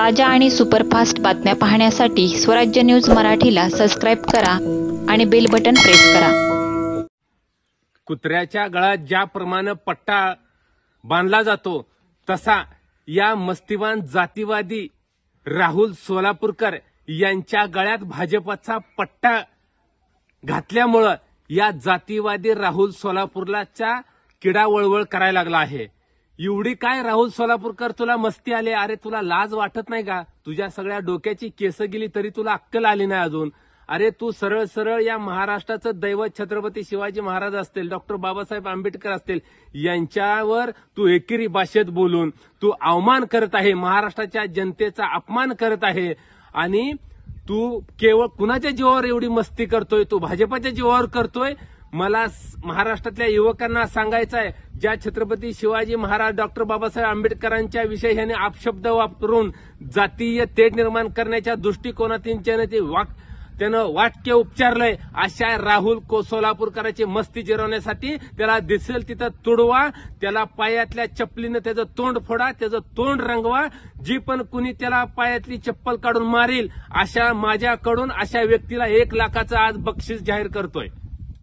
ताज्या आणि सुपरफास्ट बातम्या पाहण्यासाठी स्वराज्य न्यूज मराठीला सबस्क्राईब करा आणि बेल बटन प्रेस करा। कुत्र्याच्या गळ्यात ज्याप्रमाणे पट्टा बांधला जातो तसा या मस्तिवान जातीवादी राहुल सोलापूरकर यांच्या गळ्यात भाजपचा पट्टा घातल्यामुळे या जातीवादी राहुल सोलापूरलाच्या किडा वळवळ करायला लागला आहे। एवढी काय राहुल सोलापूरकर तुला मस्ती आली? अरे तुला लाज वाटत नाही का? तुझ्या सगळ्या डोक्याची केस गेली तरी तुला अक्कल आली नाही अजून। अरे तू सरळ सरळ या महाराष्ट्राचं दैवत छत्रपती शिवाजी महाराज असतील, डॉक्टर बाबासाहेब आंबेडकर असतील, यांच्यावर तू एकेरी भाषेत बोलून तू अवमान करत आहे, महाराष्ट्राच्या जनतेचा अपमान करत आहे। आणि तू केवळ कुणाच्या जीवावर एवढी मस्ती करतोय? तू भाजपच्या जीवावर करतोय। मला महाराष्ट्रातल्या युवकांना सांगायचं आहे, ज्या छत्रपती शिवाजी महाराज डॉक्टर बाबासाहेब आंबेडकरांच्या विषयी ह्याने अपशब्द वापरून जातीय तेढ निर्माण करण्याच्या दृष्टिकोनातून त्यानं वाक्य उपचारलंय, अशा राहुल सोलापूरकरांची मस्ती जिरवण्यासाठी त्याला दिसेल तिथं तुडवा, त्याला पायातल्या चप्पलीनं त्याचं तोंड फोडा, त्याचं तोंड रंगवा। जी पण कुणी त्याला पायातली चप्पल काढून मारेल अशा माझ्याकडून अशा व्यक्तीला 1 लाखाचं आज बक्षीस जाहीर करतोय।